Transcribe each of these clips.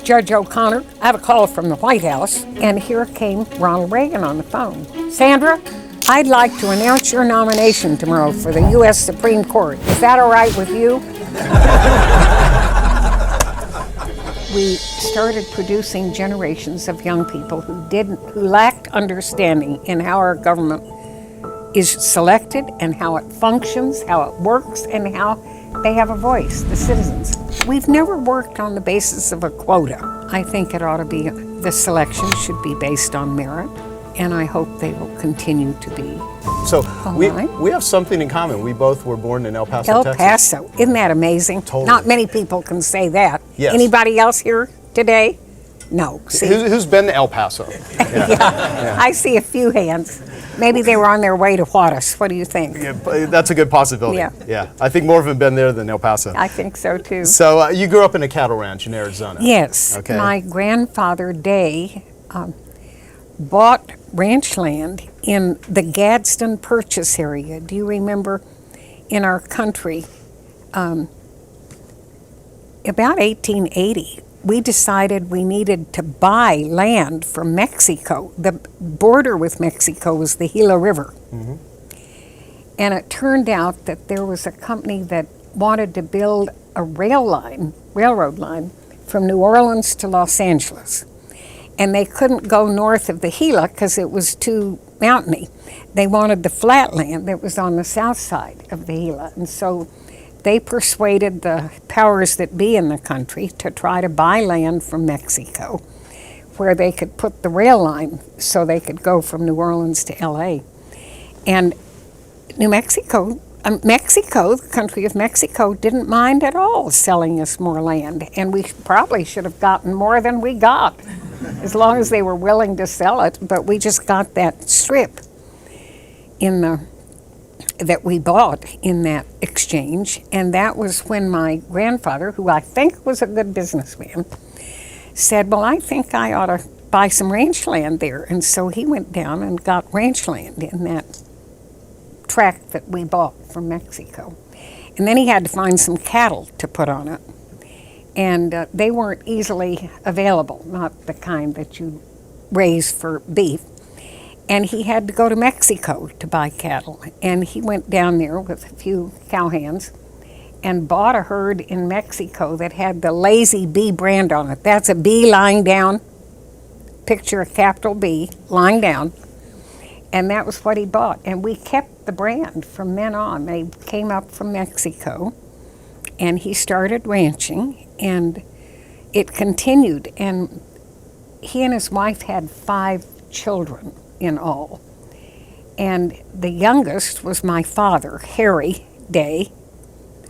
Judge O'Connor, I have a call from the White House, and here came Ronald Reagan on the phone. Sandra, I'd like to announce your nomination tomorrow for the U.S. Supreme Court. Is that all right with you? We started producing generations of young people who lacked understanding in how our government is selected and how it functions, how it works, and how they have a voice, the citizens. We've never worked on the basis of a quota. I think it ought to be, the selection should be based on merit, and I hope they will continue to be. So we have something in common. We both were born in El Paso, Texas. El Paso, isn't that amazing? Totally. Not many people can say that. Yes. Anybody else here today? No. See? Who's been to El Paso? Yeah. I see a few hands. Maybe they were on their way to Juarez. What do you think? Yeah, that's a good possibility. Yeah. I think more of them have been there than El Paso. I think so too. So you grew up in a cattle ranch in Arizona. Yes. Okay. My grandfather, Day, bought ranch land in the Gadsden Purchase area. Do you remember in our country, about 1880, we decided we needed to buy land from Mexico. The border with Mexico was the Gila River. Mm-hmm. And it turned out that there was a company that wanted to build a railroad line from New Orleans to Los Angeles. And they couldn't go north of the Gila because it was too mountainy. They wanted the flat land that was on the south side of the Gila. And so they persuaded the powers that be in the country to try to buy land from Mexico where they could put the rail line so they could go from New Orleans to LA. And Mexico, the country of Mexico, didn't mind at all selling us more land. And we probably should have gotten more than we got, as long as they were willing to sell it. But we just got that strip that we bought in that exchange. And that was when my grandfather, who I think was a good businessman, said, well, I think I ought to buy some ranch land there. And so he went down and got ranch land in that tract that we bought from Mexico. And then he had to find some cattle to put on it. And they weren't easily available, not the kind that you raise for beef. And he had to go to Mexico to buy cattle. And he went down there with a few cowhands and bought a herd in Mexico that had the Lazy B brand on it. That's a bee lying down. Picture a capital B lying down. And that was what he bought. And we kept the brand from then on. They came up from Mexico, and he started ranching, and it continued. And he and his wife had 5 children in all. And the youngest was my father, Harry Day.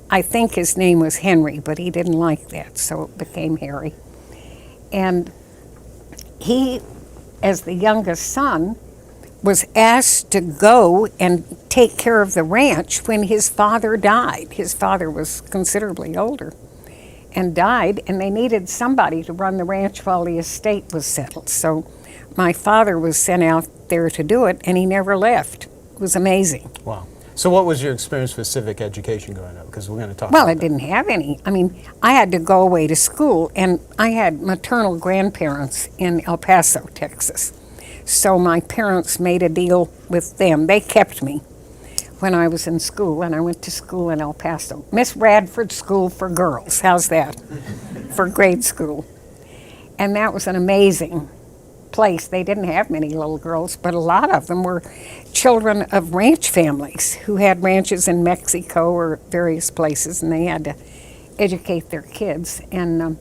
I think his name was Henry, but he didn't like that, so it became Harry. And he, as the youngest son, was asked to go and take care of the ranch when his father died. His father was considerably older and died, and they needed somebody to run the ranch while the estate was settled. So my father was sent out there to do it, and he never left. It was amazing. Wow. So what was your experience with civic education growing up? Because we're going to talk Well, about I didn't have any. I mean, I had to go away to school, and I had maternal grandparents in El Paso, Texas. So my parents made a deal with them. They kept me when I was in school, and I went to school in El Paso. Miss Radford School for Girls. How's that? For grade school. And that was an amazing place. They didn't have many little girls, but a lot of them were children of ranch families who had ranches in Mexico or various places, and they had to educate their kids. And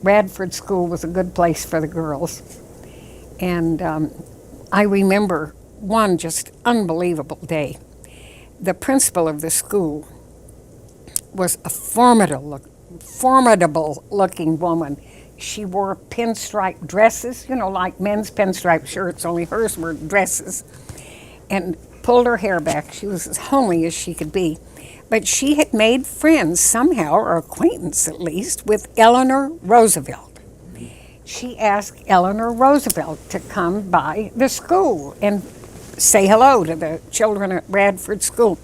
Radford School was a good place for the girls. And I remember one just unbelievable day. The principal of the school was a formidable looking woman. She wore pinstripe dresses, like men's pinstripe shirts, only hers were dresses, and pulled her hair back. She was as homely as she could be. But she had made friends somehow, or acquaintance at least, with Eleanor Roosevelt. She asked Eleanor Roosevelt to come by the school and say hello to the children at Radford School.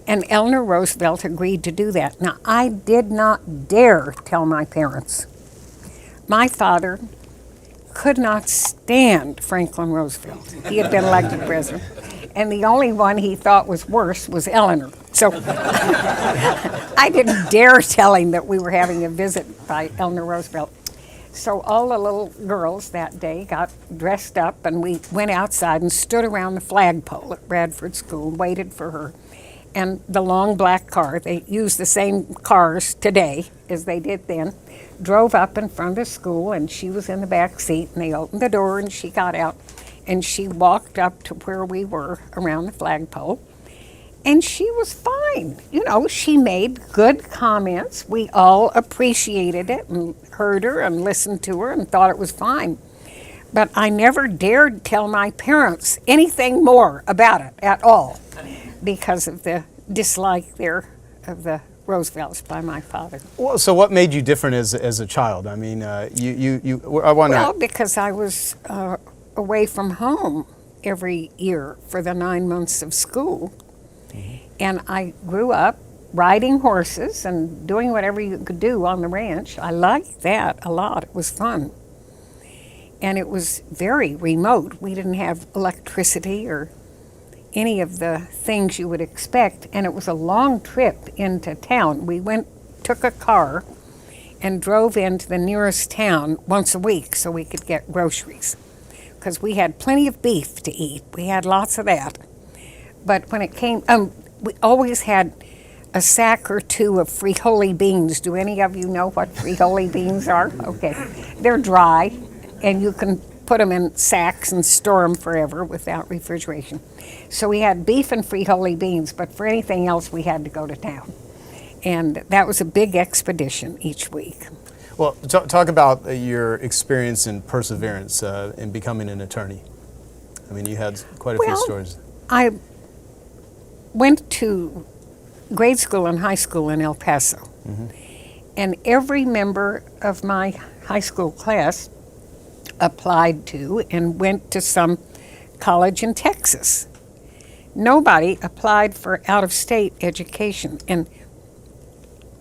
And Eleanor Roosevelt agreed to do that. Now, I did not dare tell my parents. my father could not stand Franklin Roosevelt. He had been elected president. And the only one he thought was worse was Eleanor. So I didn't dare tell him that we were having a visit by Eleanor Roosevelt. So all the little girls that day got dressed up, and we went outside and stood around the flagpole at Bradford School and waited for her. And the long black car, they use the same cars today as they did then, drove up in front of school, and she was in the back seat, and they opened the door and she got out, and she walked up to where we were around the flagpole, and she was fine. You know, she made good comments. We all appreciated it and heard her and listened to her and thought it was fine. But I never dared tell my parents anything more about it at all because of the dislike there of the Roosevelts by my father. Well, so what made you different as a child? I mean, I want to. Well, because I was away from home every year for the 9 months of school. And I grew up riding horses and doing whatever you could do on the ranch. I liked that a lot. It was fun. And it was very remote. We didn't have electricity or any of the things you would expect. And it was a long trip into town. We took a car and drove into the nearest town once a week so we could get groceries. Because we had plenty of beef to eat. We had lots of that. But when it came, we always had a sack or two of frijoli beans. Do any of you know what frijoli beans are? Okay. They're dry, and you can put them in sacks and store them forever without refrigeration. So we had beef and frijoli beans, but for anything else, we had to go to town. And that was a big expedition each week. Well, talk about your experience and perseverance in becoming an attorney. I mean, you had quite a few stories. I went to grade school and high school in El Paso. Mm-hmm. And every member of my high school class applied to and went to some college in Texas. Nobody applied for out-of-state education. And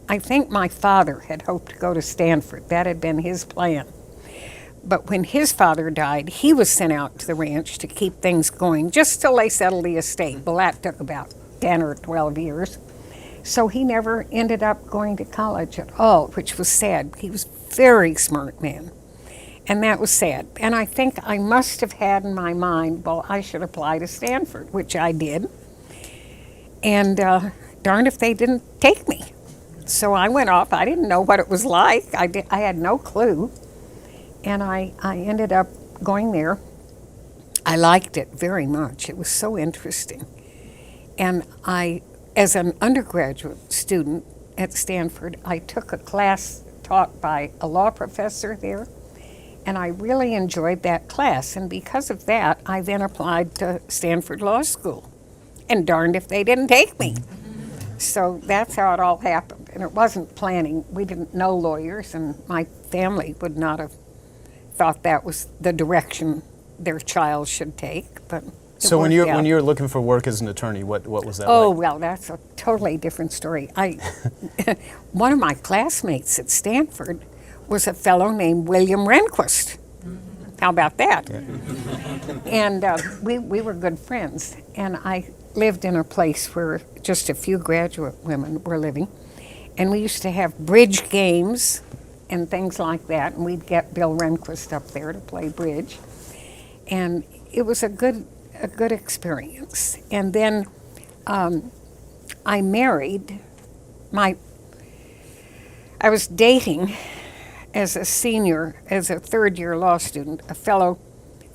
I think my father had hoped to go to Stanford. That had been his plan. But when his father died, he was sent out to the ranch to keep things going just till they settled the estate. Well, that took about 10 or 12 years. So he never ended up going to college at all, which was sad. He was a very smart man. And that was sad. And I think I must have had in my mind, well, I should apply to Stanford, which I did. And darned if they didn't take me. So I went off. I didn't know what it was like. I had no clue. And I ended up going there. I liked it very much. It was so interesting. And as an undergraduate student at Stanford, I took a class taught by a law professor there. And I really enjoyed that class. And because of that, I then applied to Stanford Law School. And darned if they didn't take me. So that's how it all happened. And it wasn't planning. We didn't know lawyers, and my family would not have thought that was the direction their child should take. But so when you're looking for work as an attorney, what was that Oh, like? well, that's a totally different story. One of my classmates at Stanford was a fellow named William Rehnquist. How about that? Yeah. And we were good friends. And I lived in a place where just a few graduate women were living. And we used to have bridge games and things like that. And we'd get Bill Rehnquist up there to play bridge. And it was a good experience. And then I married. I was dating as a senior, as a third-year law student, a fellow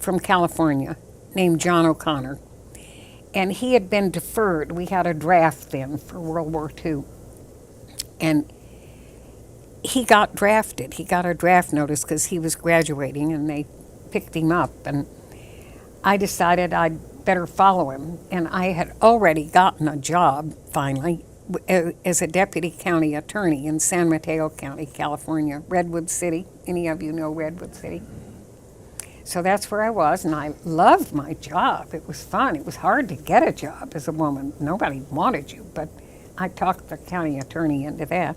from California named John O'Connor. And he had been deferred. We had a draft then for World War II. And he got drafted. He got a draft notice because he was graduating, and they picked him up. And I decided I'd better follow him. And I had already gotten a job, finally, as a deputy county attorney in San Mateo County, California, Redwood City. Any of you know Redwood City? So that's where I was, and I loved my job. It was fun. It was hard to get a job as a woman. Nobody wanted you, but I talked the county attorney into that.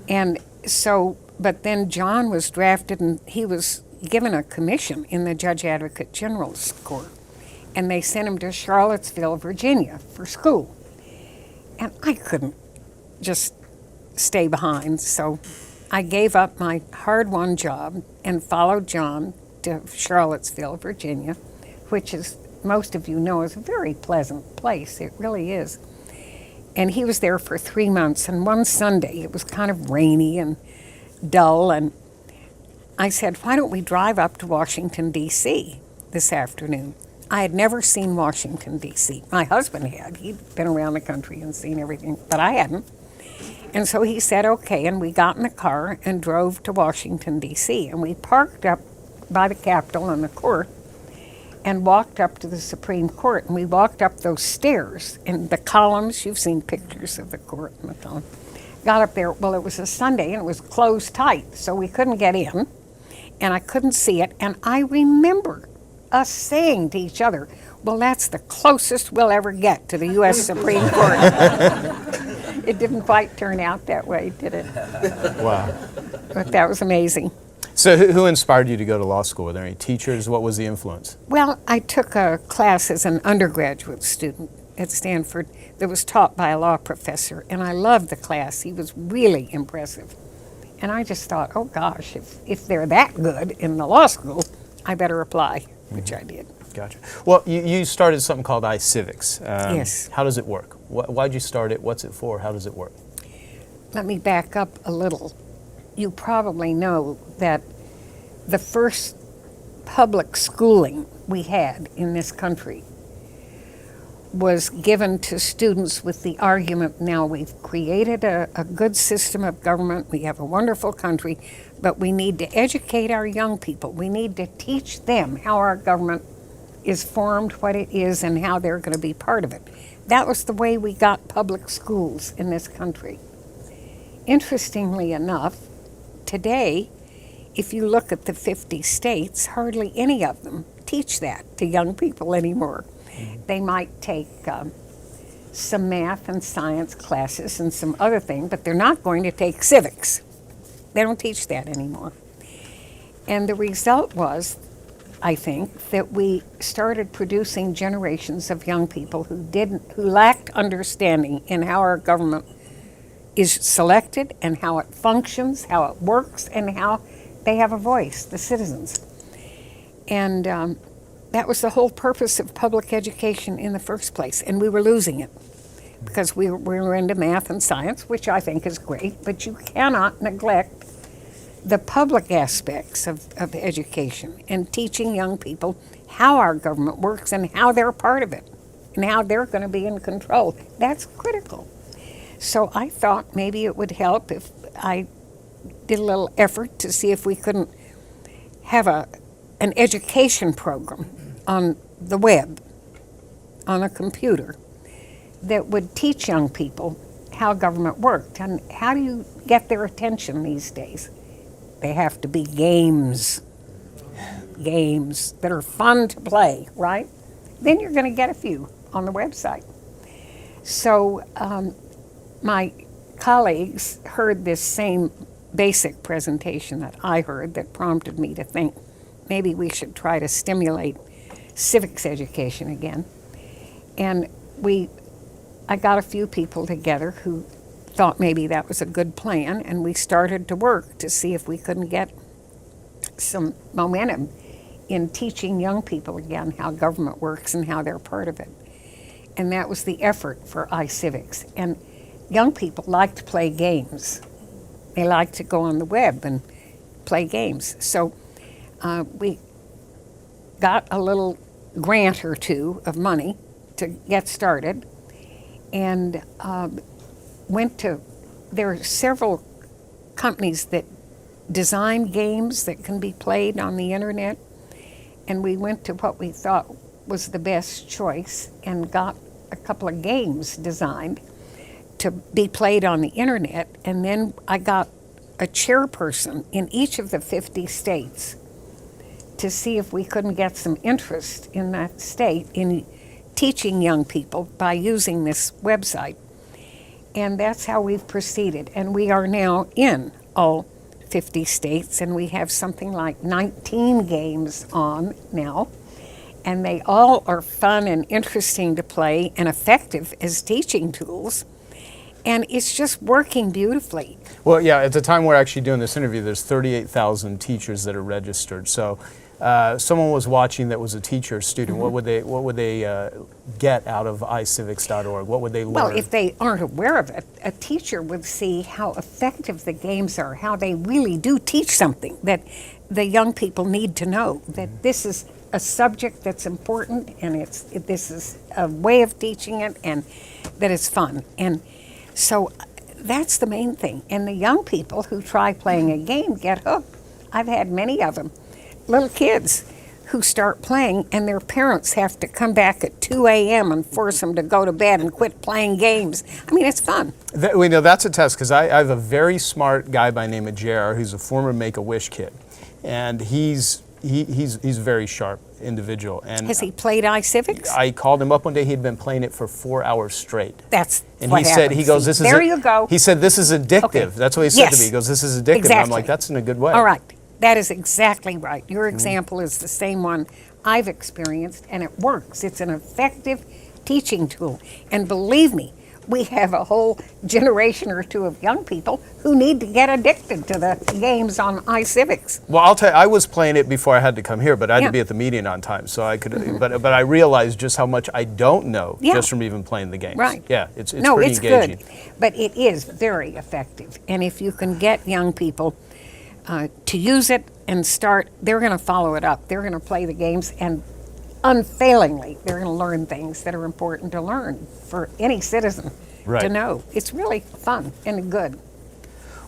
And so But then John was drafted, and he was given a commission in the Judge Advocate General's Court. And they sent him to Charlottesville, Virginia for school. And I couldn't just stay behind, so I gave up my hard-won job and followed John to Charlottesville, Virginia, which, as most of you know, is a very pleasant place. It really is. And he was there for 3 months, and one Sunday, it was kind of rainy and dull, and I said, why don't we drive up to Washington, D.C. this afternoon? I had never seen Washington, D.C. My husband had. He'd been around the country and seen everything, but I hadn't. And so he said, okay, and we got in the car and drove to Washington, D.C., and we parked up by the Capitol and the court and walked up to the Supreme Court, and we walked up those stairs and the columns. You've seen pictures of the court and the column. Got up there. Well, it was a Sunday, and it was closed tight, so we couldn't get in, and I couldn't see it, and I remember us saying to each other, well, that's the closest we'll ever get to the U.S. Supreme Court. It didn't quite turn out that way, did it? Wow. But that was amazing. So who inspired you to go to law school? Were there any teachers? What was the influence? Well, I took a class as an undergraduate student at Stanford that was taught by a law professor, and I loved the class. He was really impressive. And I just thought, oh gosh, if they're that good in the law school, I better apply, which I did. Gotcha. Well, you started something called iCivics. Yes. How does it work? Why'd you start it? What's it for? How does it work? Let me back up a little. You probably know that the first public schooling we had in this country was given to students with the argument, now we've created a good system of government, we have a wonderful country, but we need to educate our young people. We need to teach them how our government is formed, what it is, and how they're going to be part of it. That was the way we got public schools in this country. Interestingly enough, today, if you look at the 50 states, hardly any of them teach that to young people anymore. They might take some math and science classes and some other thing, but they're not going to take civics. They don't teach that anymore. And the result was, I think, that we started producing generations of young people who lacked understanding in how our government is selected and how it functions, how it works, and how they have a voice, the citizens. And that was the whole purpose of public education in the first place, and we were losing it because we were into math and science, which I think is great, but you cannot neglect the public aspects of education and teaching young people how our government works and how they're part of it and how they're going to be in control. That's critical. So I thought maybe it would help if I did a little effort to see if we couldn't have an education program on the web, on a computer, that would teach young people how government worked. And how do you get their attention these days? They have to be games that are fun to play, right? Then you're going to get a few on the website. So my colleagues heard this same basic presentation that I heard that prompted me to think maybe we should try to stimulate civics education again. And I got a few people together who thought maybe that was a good plan, and we started to work to see if we couldn't get some momentum in teaching young people again how government works and how they're part of it. And that was the effort for iCivics. And young people like to play games. They like to go on the web and play games. So we got a little grant or two of money to get started, and there are several companies that design games that can be played on the internet, and we went to what we thought was the best choice and got a couple of games designed to be played on the internet. And then I got a chairperson in each of the 50 states to see if we couldn't get some interest in that state in teaching young people by using this website. And that's how we've proceeded. And we are now in all 50 states, and we have something like 19 games on now. And they all are fun and interesting to play and effective as teaching tools. And it's just working beautifully. Well, yeah, at the time we're actually doing this interview, there's 38,000 teachers that are registered. So someone was watching that was a teacher or student. What would they get out of iCivics.org? What would they learn? Well, if they aren't aware of it, a teacher would see how effective the games are, how they really do teach something that the young people need to know, that this is a subject that's important, and this is a way of teaching it, and that it's fun. And so that's the main thing. And the young people who try playing a game get hooked. I've had many of them, little kids who start playing, and their parents have to come back at 2 a.m. and force them to go to bed and quit playing games. I mean, it's fun. We know that's a test, because I have a very smart guy by the name of JR who's a former Make-A-Wish kid, and he's a very sharp individual. And has he played iCivics? I called him up one day. He had been playing it for 4 hours straight. That's and what he happens. said, he goes, "This is there you go." He said, "This is addictive." Okay. That's what he said Yes. to me. He goes, "This is addictive." Exactly. And I'm like, "That's in a good way." All right. That is exactly right. Your example is the same one I've experienced, and it works. It's an effective teaching tool. And believe me, we have a whole generation or two of young people who need to get addicted to the games on iCivics. Well, I'll tell you, I was playing it before I had to come here, but I had Yeah. to be at the meeting on time, so I could. But I realized just how much I don't know Yeah. just from even playing the games. Right. Yeah, it's No, pretty it's engaging. good, but it is very effective. And if you can get young people to use it and start, they're going to follow it up. They're going to play the games, and unfailingly, they're going to learn things that are important to learn for any citizen to Right. know. It's really fun and good.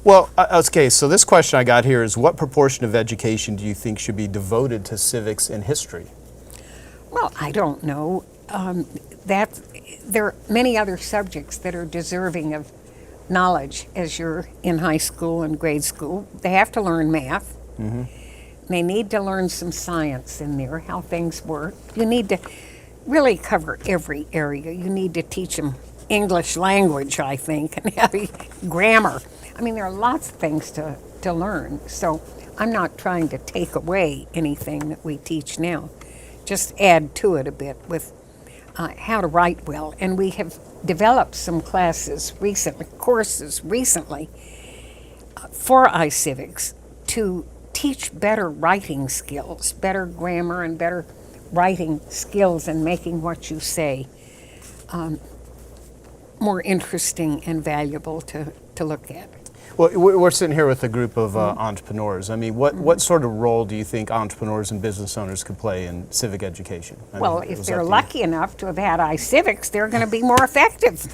Well, okay, so this question I got here is, what proportion of education do you think should be devoted to civics and history? Well, I don't know. That there are many other subjects that are deserving of knowledge as you're in high school and grade school. They have to learn math. They need to learn some science in there, how things work. You need to really cover every area. You need to teach them English language, I think, and grammar. I mean, there are lots of things to learn. So I'm not trying to take away anything that we teach now. Just add to it a bit with how to write well. And we have developed some courses recently for iCivics to teach better writing skills, better grammar and better writing skills, and making what you say more interesting and valuable to look at. Well, we're sitting here with a group of entrepreneurs. I mean, what sort of role do you think entrepreneurs and business owners could play in civic education? I Well, mean, if was they're that the- lucky enough to have had iCivics, they're going to be more effective.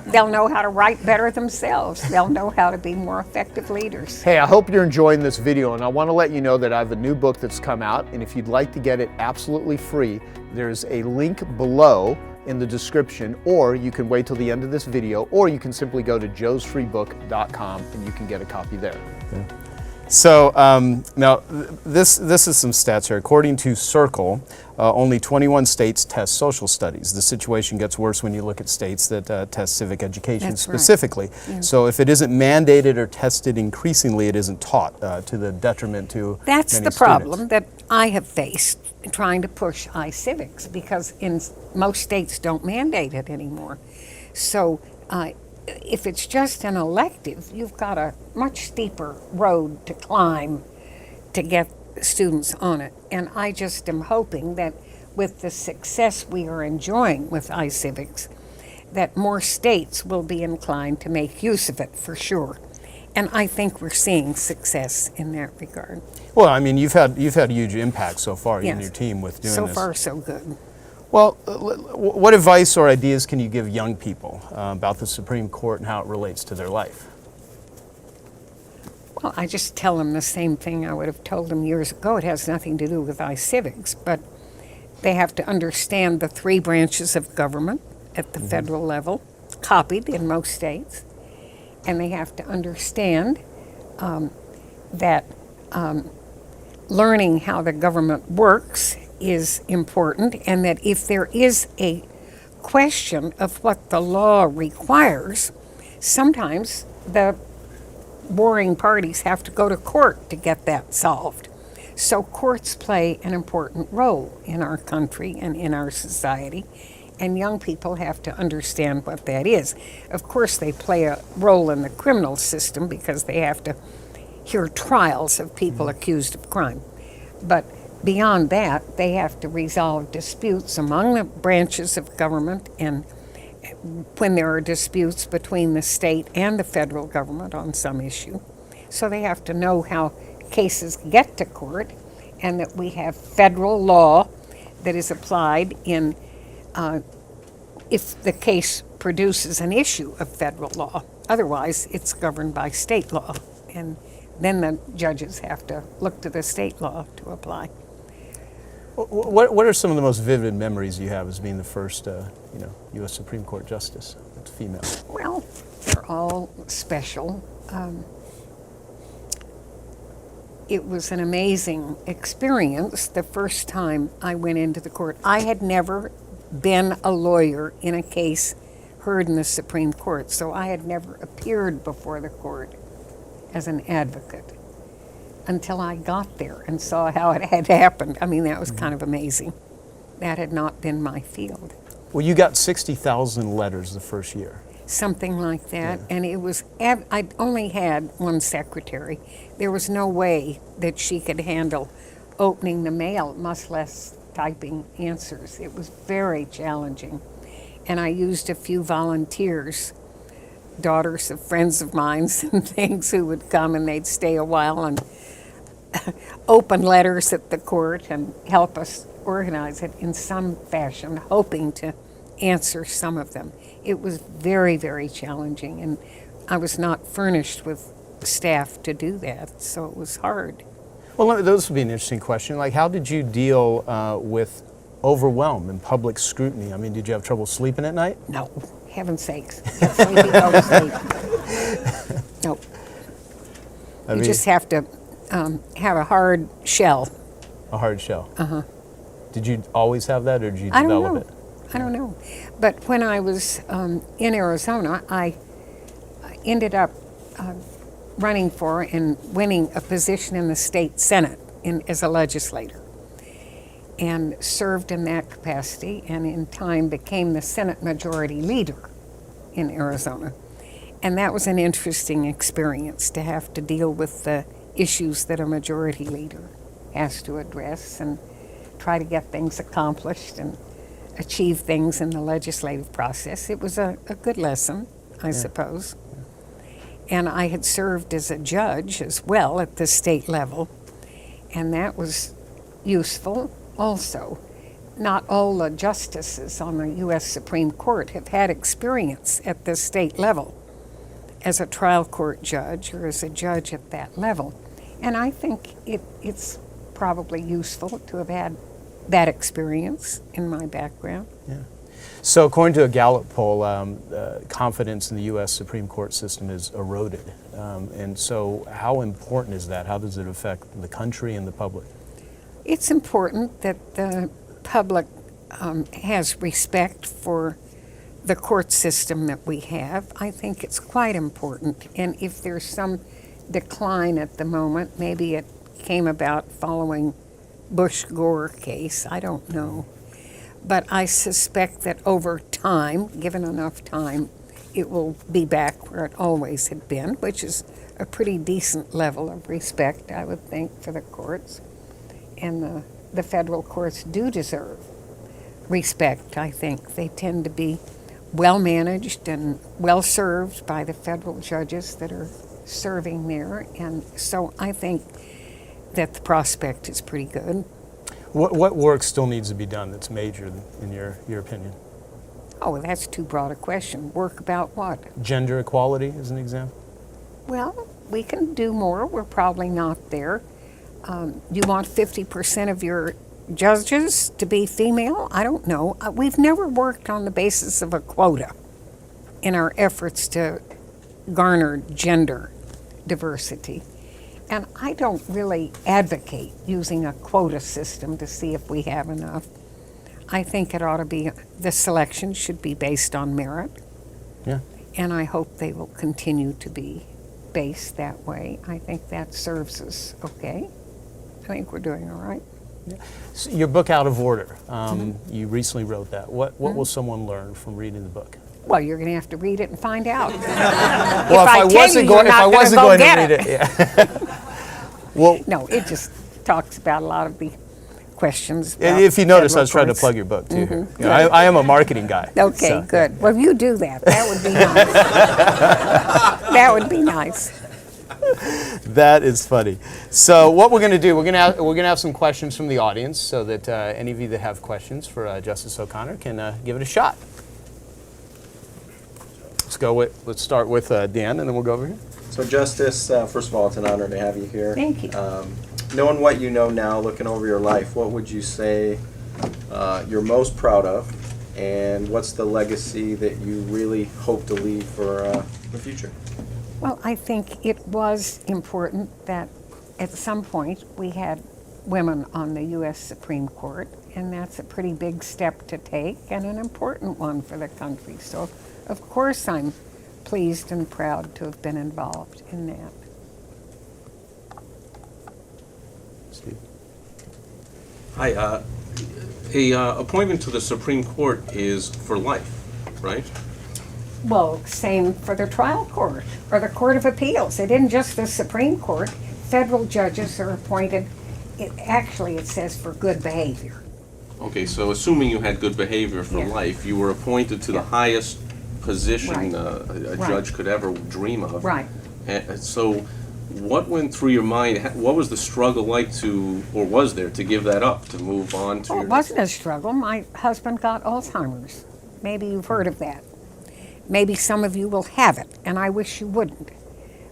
They'll know how to write better themselves. They'll know how to be more effective leaders. Hey, I hope you're enjoying this video, and I want to let you know that I have a new book that's come out, and if you'd like to get it absolutely free, there's a link below in the description, or you can wait till the end of this video, or you can simply go to joesfreebook.com and you can get a copy there. So now this is some stats here. According to Circle, only 21 states test social studies. The situation gets worse when you look at states that test civic education That's right. specifically. Yeah. So if it isn't mandated or tested increasingly, it isn't taught to the detriment to That's many the students. problem that I have faced trying to push iCivics, because in most states don't mandate it anymore. So if it's just an elective, you've got a much steeper road to climb to get students on it. And I just am hoping that with the success we are enjoying with iCivics, that more states will be inclined to make use of it for sure. And I think we're seeing success in that regard. Well, I mean, you've had huge impact so far, you and Yes. your team, with doing So this. far, so good. Well, what advice or ideas can you give young people about the Supreme Court and how it relates to their life? Well, I just tell them the same thing I would have told them years ago. It has nothing to do with iCivics, but they have to understand the three branches of government at the federal level, copied in most states, and they have to understand that learning how the government works is important, and that if there is a question of what the law requires, sometimes the warring parties have to go to court to get that solved. So courts play an important role in our country and in our society, and young people have to understand what that is. Of course, they play a role in the criminal system because they have to hear trials of people accused of crime. But beyond that, they have to resolve disputes among the branches of government, and when there are disputes between the state and the federal government on some issue. So they have to know how cases get to court, and that we have federal law that is applied in if the case produces an issue of federal law. Otherwise, it's governed by state law, and then the judges have to look to the state law to apply. What are some of the most vivid memories you have as being the first, U.S. Supreme Court justice that's female? Well, they're all special. It was an amazing experience the first time I went into the court. I had never been a lawyer in a case heard in the Supreme Court, so I had never appeared before the court as an advocate until I got there and saw how it had happened. I mean, that was kind of amazing. That had not been my field. Well, you got 60,000 letters the first year. Something like that, and it was, I only had one secretary. There was no way that she could handle opening the mail, much less typing answers. It was very challenging, and I used a few volunteers, daughters of friends of mine and things, who would come and they'd stay a while and open letters at the court and help us organize it in some fashion, hoping to answer some of them. It was very, very challenging, and I was not furnished with staff to do that, so it was hard. Well, those would be an interesting question. Like, how did you deal with overwhelm and public scrutiny? I mean, did you have trouble sleeping at night? No, heaven's sakes. Get sleepy, go to sleep. Nope. You just have to have a hard shell. A hard shell. Uh-huh. Did you always have that, or did you develop it? I don't know. But when I was in Arizona, I ended up running for and winning a position in the state Senate as a legislator, and served in that capacity, and in time became the Senate Majority Leader in Arizona. And that was an interesting experience, to have to deal with the issues that a majority leader has to address and try to get things accomplished and achieve things in the legislative process. It was a good lesson, I suppose. And I had served as a judge as well at the state level, and that was useful also. Not all the justices on the U.S. Supreme Court have had experience at the state level as a trial court judge or as a judge at that level. And I think it's probably useful to have had that experience in my background. Yeah. So according to a Gallup poll, confidence in the U.S. Supreme Court system is eroded. And so how important is that? How does it affect the country and the public? It's important that the public has respect for the court system that we have. I think it's quite important. And if there's some decline at the moment, maybe it came about following Bush-Gore case, I don't know. But I suspect that over time, given enough time, it will be back where it always had been, which is a pretty decent level of respect, I would think, for the courts. And the federal courts do deserve respect, I think. They tend to be well managed and well served by the federal judges that are serving there. And so I think that the prospect is pretty good. What work still needs to be done that's major, in your opinion? Oh, that's too broad a question. Work about what? Gender equality is an example. Well, we can do more. We're probably not there. You want 50% of your judges to be female? I don't know. We've never worked on the basis of a quota in our efforts to garner gender diversity. And I don't really advocate using a quota system to see if we have enough. I think it ought to be, the selection should be based on merit. Yeah. And I hope they will continue to be based that way. I think that serves us okay. I think we're doing all right. So your book, Out of Order, you recently wrote that. What will someone learn from reading the book? Well, you're going to have to read it and find out. Well, I wasn't going to read it, yeah. Well, no, it just talks about a lot of the questions. If you notice, I was trying to courts. plug your book too here. You know, I am a marketing guy. Okay, so, good. Well, you do that. That would be nice. That would be nice. That is funny. So what we're going to do, we're going to have some questions from the audience, so that any of you that have questions for Justice O'Connor can give it a shot. Let's start with Dan, and then we'll go over here. So Justice, first of all, it's an honor to have you here. Thank you. Knowing what you know now, looking over your life, what would you say you're most proud of, and what's the legacy that you really hope to leave for the future? Well, I think it was important that at some point we had women on the U.S. Supreme Court, and that's a pretty big step to take and an important one for the country. So, of course, I'm pleased and proud to have been involved in that. Steve. Hi, a appointment to the Supreme Court is for life, right? Well, same for the trial court or the Court of Appeals. It isn't just the Supreme Court. Federal judges are appointed, it says for good behavior. Okay, so assuming you had good behavior for Yeah. life, you were appointed to the highest position Right. a Right. judge could ever dream of. Right. And so what went through your mind? What was the struggle like to, or was there, to give that up, to move on to Oh, your it wasn't a struggle. My husband got Alzheimer's. Maybe you've heard of that. Maybe some of you will have it, and I wish you wouldn't.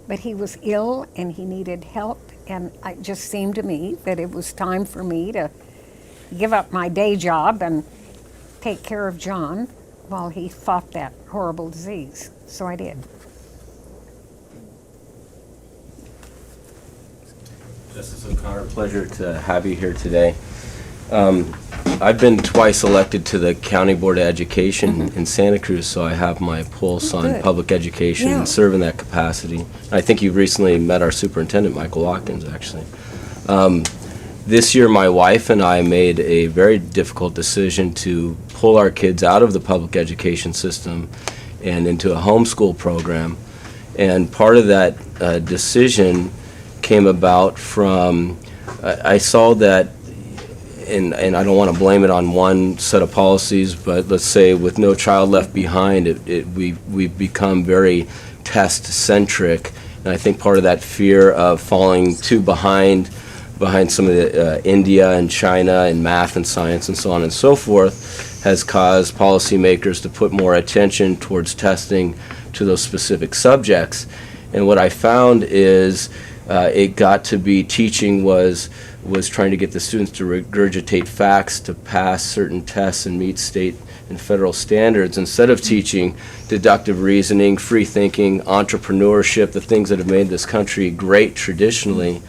But he was ill and he needed help, and it just seemed to me that it was time for me to give up my day job and take care of John while he fought that horrible disease. So I did. Justice O'Connor, pleasure to have you here today. I've been twice elected to the County Board of Education in Santa Cruz, so I have my pulse on good. public education Yeah. and serve in that capacity. I think you've recently met our superintendent, Michael Watkins, actually. This year, my wife and I made a very difficult decision to pull our kids out of the public education system and into a homeschool program. And part of that decision came about from, I saw that, and I don't want to blame it on one set of policies, but let's say with No Child Left Behind, we've become very test-centric. And I think part of that fear of falling too behind some of the India and China and math and science and so on and so forth has caused policymakers to put more attention towards testing to those specific subjects. And what I found is it got to be teaching was trying to get the students to regurgitate facts to pass certain tests and meet state and federal standards instead of teaching deductive reasoning, free thinking, entrepreneurship, the things that have made this country great traditionally.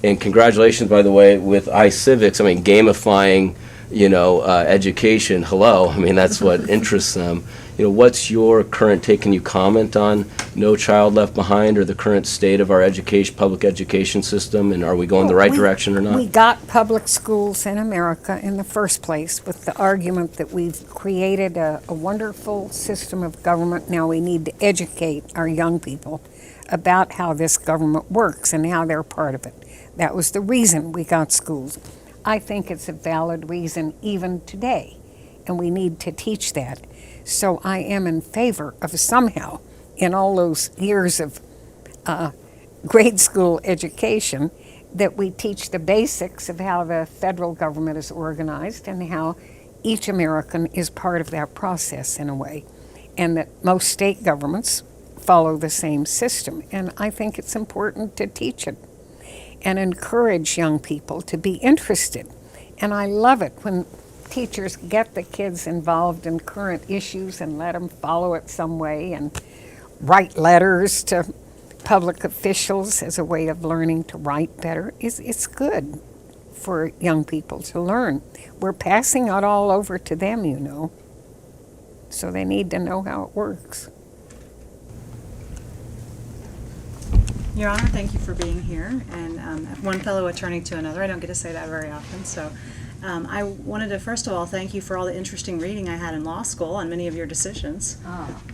And congratulations, by the way, with iCivics. I mean, gamifying, education. Hello. I mean, that's what interests them. What's your current take? Can you comment on No Child Left Behind or the current state of our public education system, and are we going the right direction or not? We got public schools in America in the first place with the argument that we've created a wonderful system of government. Now we need to educate our young people about how this government works and how they're part of it. That was the reason we got schools. I think it's a valid reason even today, and we need to teach that. So I am in favor of somehow, in all those years of grade school education, that we teach the basics of how the federal government is organized and how each American is part of that process in a way, and that most state governments follow the same system. And I think it's important to teach it and encourage young people to be interested. And I love it when teachers get the kids involved in current issues and let them follow it some way and write letters to public officials as a way of learning to write better. It's good for young people to learn. We're passing it all over to them, so they need to know how it works. Your Honor, thank you for being here, and one fellow attorney to another. I don't get to say that very often, so I wanted to first of all thank you for all the interesting reading I had in law school on many of your decisions.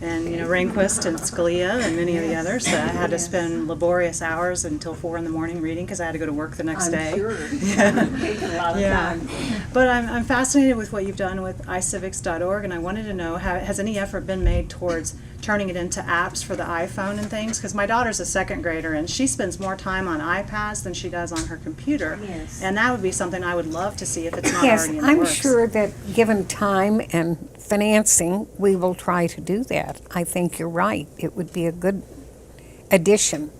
And, you know, Rehnquist and Scalia and many of the others that I had to spend laborious hours until 4 in the morning reading because I had to go to work the next day. I'm sure. It takes a lot of time. But I'm fascinated with what you've done with iCivics.org, and I wanted to know, has any effort been made towards turning it into apps for the iPhone and things? Because my daughter's a second grader, and she spends more time on iPads than she does on her computer. Yes. And that would be something I would love to see if it's not Yes, already in the I'm works. sure that given time and financing, we will try to do that. I think you're right. It would be a good addition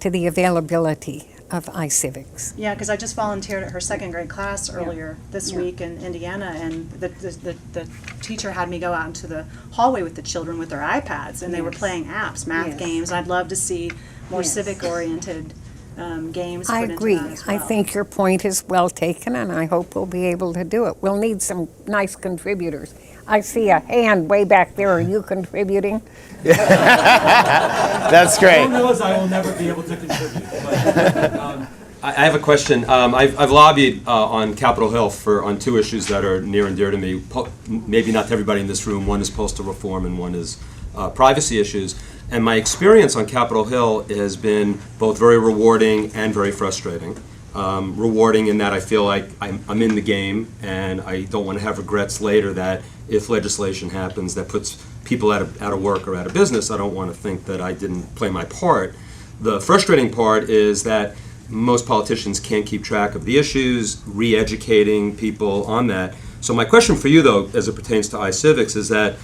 to the availability of iCivics. Yeah, because I just volunteered at her second grade class earlier this Yeah. week in Indiana, and the teacher had me go out into the hallway with the children with their iPads, and they were Yes. playing apps, math Yes. games. I'd love to see more Yes. civic-oriented games I put into agree. that as I well. think your point is well taken, and I hope we'll be able to do it. We'll need some nice contributors. I see a hand way back there. Are you contributing? That's great. Who knows, I will never be able to contribute. But, I have a question. I've lobbied on Capitol Hill on two issues that are near and dear to me. Maybe not to everybody in this room. One is postal reform and one is privacy issues. And my experience on Capitol Hill has been both very rewarding and very frustrating. Rewarding in that I feel like I'm in the game and I don't want to have regrets later that if legislation happens that puts people out of work or out of business, I don't want to think that I didn't play my part. The frustrating part is that most politicians can't keep track of the issues, re-educating people on that. So my question for you, though, as it pertains to iCivics, is that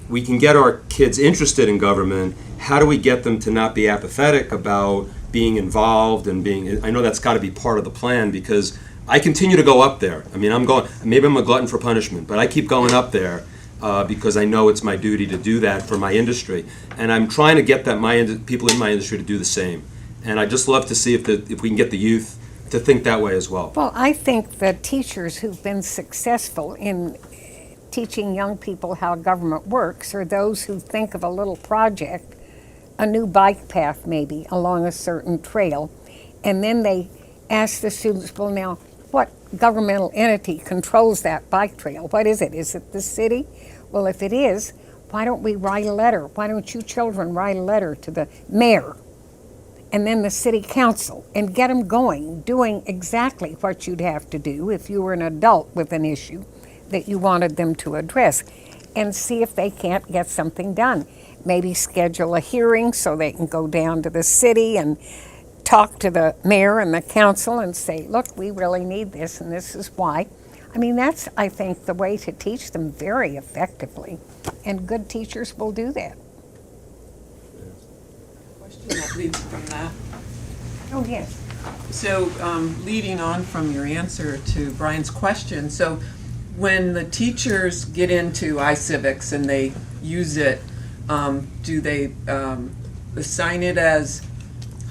we can get our kids interested in government. How do we get them to not be apathetic about being involved and being, I know that's got to be part of the plan, because I continue to go up there. I mean, maybe I'm a glutton for punishment, but I keep going up there because I know it's my duty to do that for my industry. And I'm trying to get people in my industry to do the same. And I'd just love to see if we can get the youth to think that way as well. Well, I think the teachers who've been successful in teaching young people how government works are those who think of a little project, a new bike path maybe along a certain trail, and then they ask the students, well, now, what governmental entity controls that bike trail? What is it? Is it the city? Well, if it is, why don't we write a letter? Why don't you children write a letter to the mayor and then the city council and get them going, doing exactly what you'd have to do if you were an adult with an issue that you wanted them to address, and see if they can't get something done. Maybe schedule a hearing so they can go down to the city and talk to the mayor and the council and say, look, we really need this and this is why. I mean, that's, I think, the way to teach them very effectively, and good teachers will do that. Question that leads from that. Oh, yes. So, leading on from your answer to Brian's question, so when the teachers get into iCivics and they use it, do they assign it as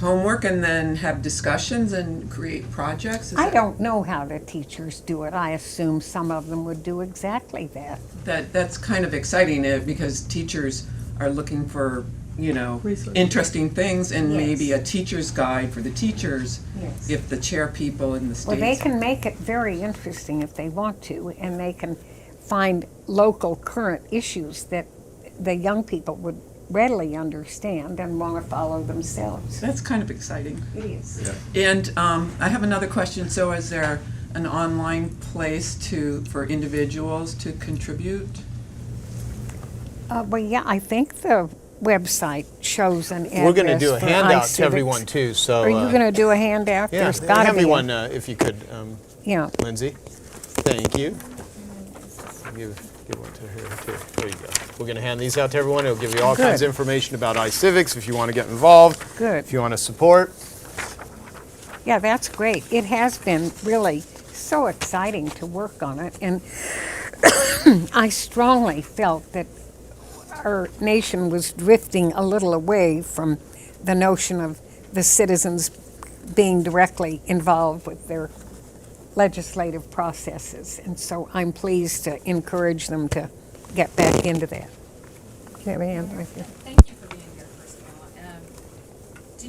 homework and then have discussions and create projects? I don't know how the teachers do it. I assume some of them would do exactly that. That's kind of exciting because teachers are looking for, interesting things, and Yes. maybe a teacher's guide for the teachers Yes. if the chair people in the states. Well, they can make it very interesting if they want to, and they can find local current issues that the young people would readily understand and want to follow themselves. That's kind of exciting. It is. And I have another question. So is there an online place for individuals to contribute? Well, yeah, I think the website shows an address We're going to do a for handout iCivics. to everyone too. So Are you going to do a handout? yeah, There's got to hand be me one. one if you could, Yeah. Lindsay. Thank you. Give one to her too. There you go. We're going to hand these out to everyone. It'll give you all kinds Good. of information about iCivics if you want to get involved. Good. If you want to support. Yeah, that's great. It has been really so exciting to work on it, and I strongly felt that our nation was drifting a little away from the notion of the citizens being directly involved with their legislative processes, and so I'm pleased to encourage them to get back into that. You have a hand right there. Thank you for being here, first of all. Do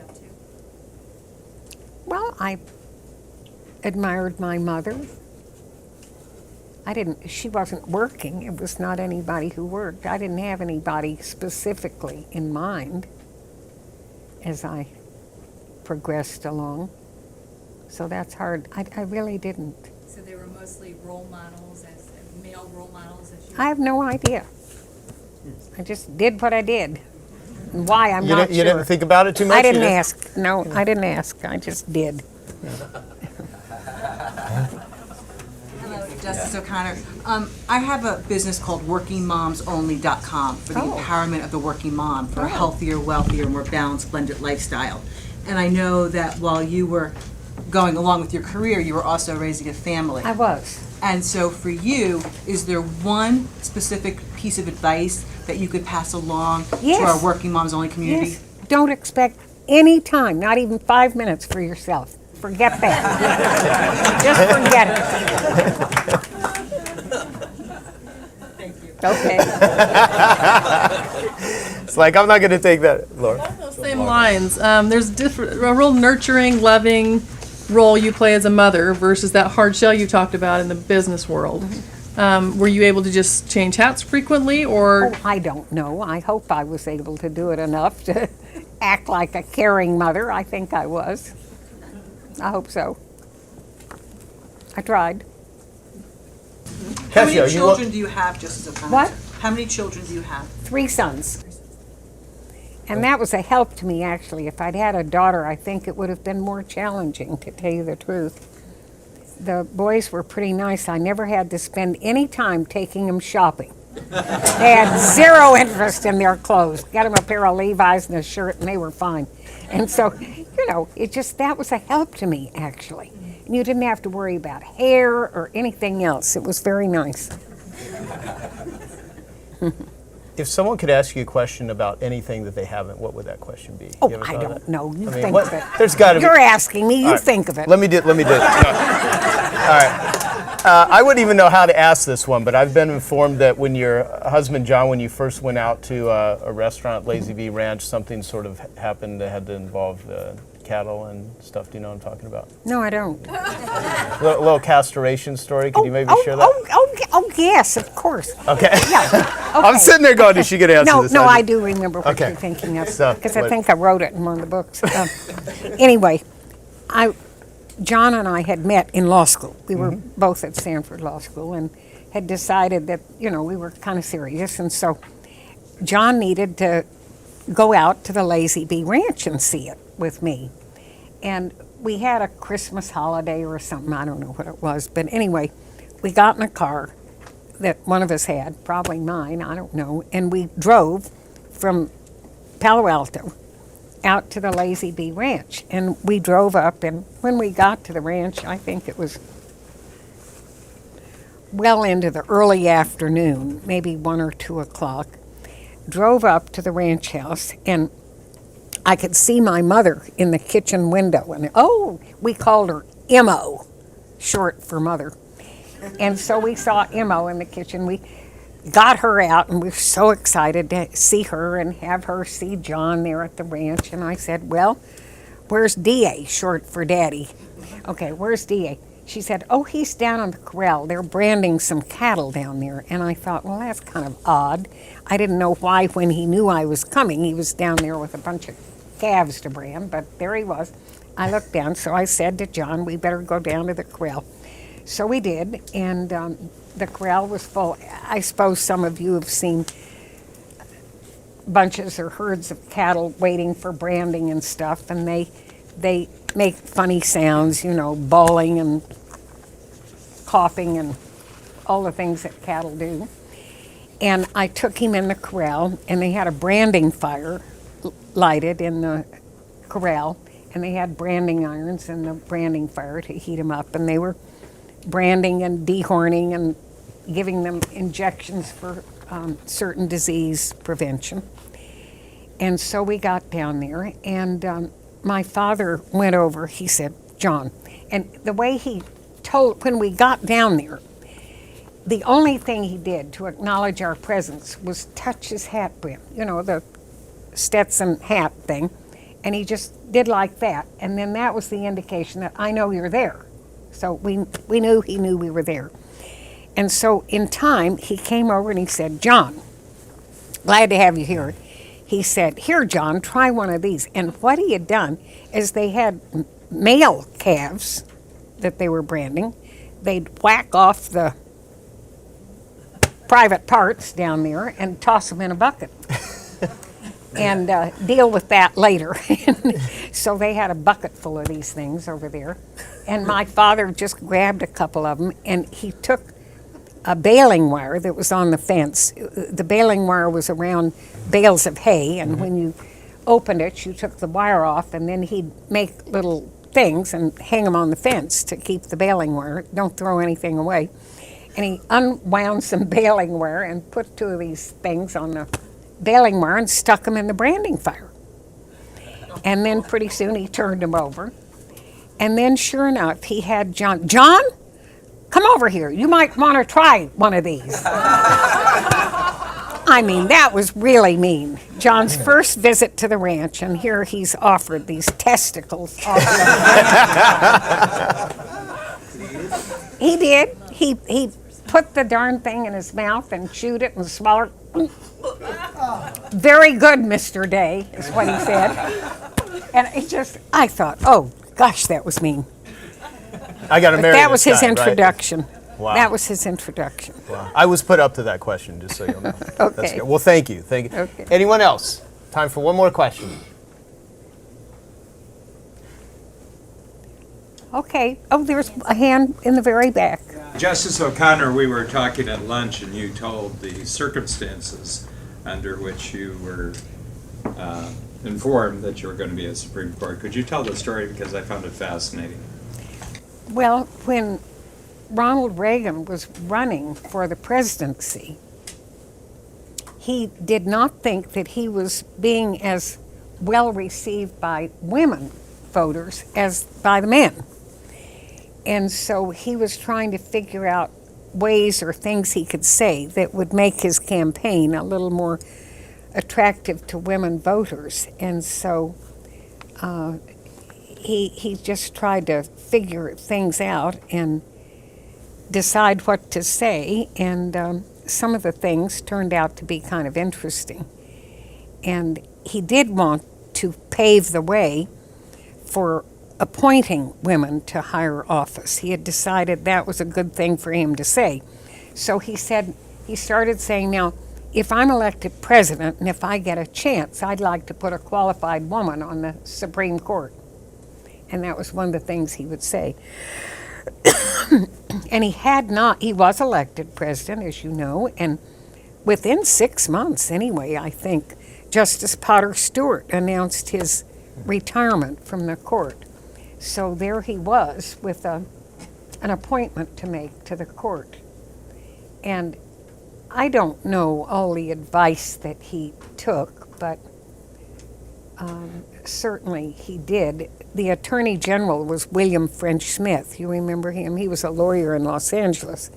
up to? Well, I admired my mother. She wasn't working. It was not anybody who worked. I didn't have anybody specifically in mind as I progressed along. So that's hard. I really didn't. So they were mostly role models, as male role models as you? I have no idea. I just did what I did. And why, I'm not sure. You didn't think about it too much? I didn't You ask. No, I didn't ask. I just did. Hello, Justice O'Connor. I have a business called WorkingMomsOnly.com for the empowerment of the working mom for a healthier, wealthier, more balanced, blended lifestyle. And I know that while you were going along with your career, you were also raising a family. I was. And so for you, is there one specific piece of advice that you could pass along Yes. to our Working Moms Only community? Yes. Don't expect any time, not even 5 minutes for yourself. Forget that. Just forget it. Thank you. Okay. It's like, I'm not going to take that, Laura. Those same lines. There's a real nurturing, loving role you play as a mother versus that hard shell you talked about in the business world. Were you able to just change hats frequently, or? Oh, I don't know. I hope I was able to do it enough to act like a caring mother. I think I was. I hope so. I tried. How many Cassia, children do you have, Justice O'Connor? What? How many children do you have? 3 sons. And that was a help to me, actually. If I'd had a daughter, I think it would have been more challenging, to tell you the truth. The boys were pretty nice. I never had to spend any time taking them shopping. They had zero interest in their clothes. Got them a pair of Levi's and a shirt, and they were fine. And so, that was a help to me, actually. And you didn't have to worry about hair or anything else. It was very nice. If someone could ask you a question about anything that they haven't, what would that question be? Oh, You ever I thought of don't that? know. You I mean, think what- of it. There's got to be. You're asking me. You All right. think of it. Let me do it. All right. I wouldn't even know how to ask this one, but I've been informed that when your husband, John, when you first went out to a restaurant, Lazy Bee Ranch, something sort of happened that had to involve cattle and stuff. Do you know what I'm talking about? No, I don't. Little castration story. Could you maybe share that? Oh, yes, of course. Okay. Yeah. I'm sitting there going, is she going to answer this? No, I do remember what Okay. you're thinking of, So, because I what- think I wrote it in one of the books. Anyway, John and I had met in law school. We were both at Stanford Law School and had decided that, we were kind of serious. And so John needed to go out to the Lazy Bee Ranch and see it with me. And we had a Christmas holiday or something. I don't know what it was. But anyway, we got in a car that one of us had, probably mine, I don't know. And we drove from Palo Alto out to the Lazy Bee Ranch. And we drove up, and when we got to the ranch, I think it was well into the early afternoon, maybe 1 or 2 o'clock, drove up to the ranch house, and I could see my mother in the kitchen window. And we called her M.O., short for mother. And so we saw M.O. in the kitchen. We got her out, and we were so excited to see her and have her see John there at the ranch. And I said, well, where's D.A., short for Daddy? Okay, where's D.A.? She said, he's down on the corral. They're branding some cattle down there. And I thought, well, that's kind of odd. I didn't know why, when he knew I was coming, he was down there with a bunch of calves to brand, but there he was. I looked down, so I said to John, we better go down to the corral. So we did, and the corral was full. I suppose some of you have seen bunches or herds of cattle waiting for branding and stuff, and they make funny sounds, bawling and coughing and all the things that cattle do. And I took him in the corral, and they had a branding fire lighted in the corral, and they had branding irons in the branding fire to heat them up, and they were branding and dehorning and giving them injections for certain disease prevention. And so we got down there, and my father went over. He said, John, and the way he told, when we got down there, the only thing he did to acknowledge our presence was touch his hat brim, the Stetson hat thing, And he just did like that. And then that was the indication that I know you're there. So we knew he knew we were there. And so in time, he came over and he said, John, glad to have you here. He said, here, John, try one of these. And what he had done is they had male calves that they were branding. They'd whack off the private parts down there and toss them in a bucket and deal with that later. So they had a bucket full of these things over there. And my father just grabbed a couple of them, and he took a baling wire that was on the fence. The baling wire was around bales of hay, and when you opened it, you took the wire off, and then he'd make little things and hang them on the fence to keep the baling wire. Don't throw anything away. And he unwound some baling wire and put two of these things on the baling wire and stuck them in the branding fire. And then pretty soon he turned them over. And then sure enough, he had John, come over here. You might want to try one of these. I mean, that was really mean. John's first visit to the ranch, and here he's offered these testicles. He did. He put the darn thing in his mouth and chewed it and swallowed it. Very good, Mr. Day, is what he said. And I thought, oh, gosh, that was mean. I got to marry That was this his guy, introduction. Right? Wow. That was his introduction. Wow. I was put up to that question, just so you know. Okay. That's good. Well, thank you. Thank you. Okay. Anyone else? Time for one more question. Okay. Oh, there's a hand in the very back. Justice O'Connor, we were talking at lunch and you told the circumstances under which you were informed that you were going to be a Supreme Court. Could you tell the story, because I found it fascinating? Well, when Ronald Reagan was running for the presidency, he did not think that he was being as well received by women voters as by the men. And so he was trying to figure out ways or things he could say that would make his campaign a little more attractive to women voters. And so he just tried to figure things out and decide what to say. And some of the things turned out to be kind of interesting. And he did want to pave the way for appointing women to higher office. He had decided that was a good thing for him to say. So he started saying, now, if I'm elected president and if I get a chance, I'd like to put a qualified woman on the Supreme Court. And that was one of the things he would say. And he was elected president, as you know, and within 6 months anyway, I think, Justice Potter Stewart announced his retirement from the court. So there he was with an appointment to make to the court. And I don't know all the advice that he took, but certainly he did. The Attorney General was William French Smith. You remember him? He was a lawyer in Los Angeles.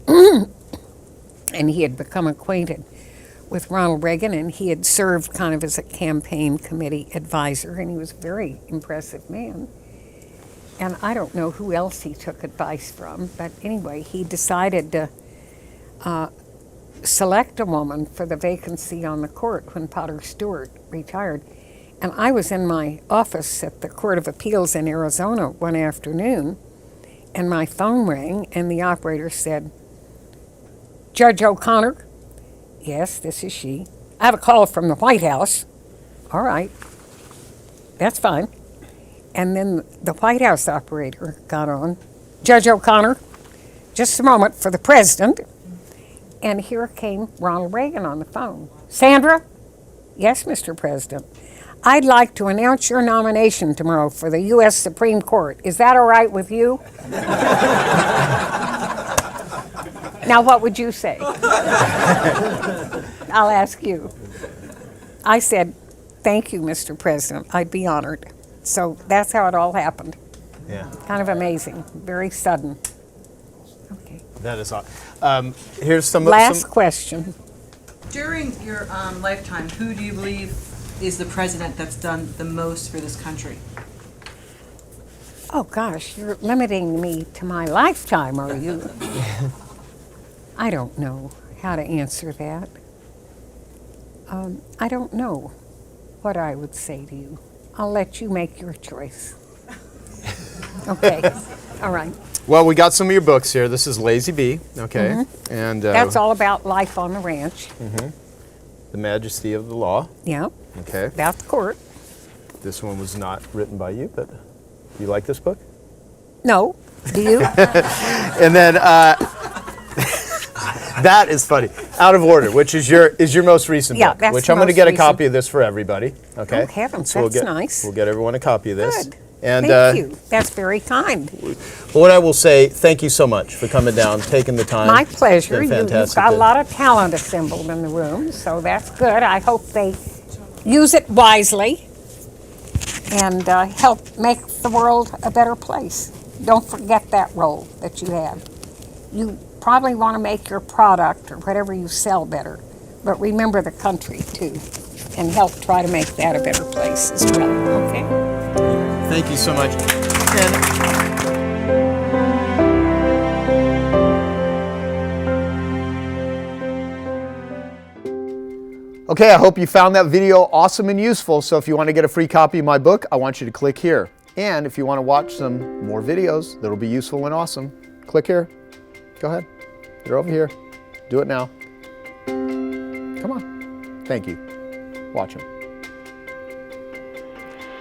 And he had become acquainted with Ronald Reagan, and he had served kind of as a campaign committee advisor, and he was a very impressive man. And I don't know who else he took advice from, but anyway, he decided to select a woman for the vacancy on the court when Potter Stewart retired. And I was in my office at the Court of Appeals in Arizona one afternoon, and my phone rang, and the operator said, Judge O'Connor? Yes, this is she. I have a call from the White House. All right. That's fine. And then the White House operator got on. Judge O'Connor, just a moment for the president. And here came Ronald Reagan on the phone. Sandra? Yes, Mr. President. I'd like to announce your nomination tomorrow for the U.S. Supreme Court. Is that all right with you? Now, what would you say? I'll ask you. I said, thank you, Mr. President. I'd be honored. So that's how it all happened. Yeah. Kind of amazing. Very sudden. Okay. That is awesome. Here's some Last question. During your lifetime, who do you believe is the president that's done the most for this country? Oh gosh, you're limiting me to my lifetime, are you? I don't know how to answer that. I don't know what I would say to you. I'll let you make your choice. Okay, all right. Well, we got some of your books here. This is Lazy Bee, okay? And That's all about life on the ranch. The Majesty of the Law, Yeah, okay? about the court. This one was not written by you, but you like this book? No, do you? And then that is funny. Out of Order, which is your most recent Yeah, book, that's which the I'm going to most get a recent. copy of this for everybody, okay? Oh, heavens, So that's nice. We'll get everyone a copy of this. Good. And Thank you. That's very kind. what I will say, thank you so much for coming down, taking the time. My pleasure. It's been You've fantastic got a to- lot of talent assembled in the room, so that's good. I hope they use it wisely and help make the world a better place. Don't forget that role that you have. You probably want to make your product or whatever you sell better, but remember the country too, and help try to make that a better place as well, okay? Thank you so much. Okay, I hope you found that video awesome and useful. So if you want to get a free copy of my book, I want you to click here. And if you want to watch some more videos that'll be useful and awesome, click here. Go ahead. They're over here. Do it now. Come on. Thank you. Watch them.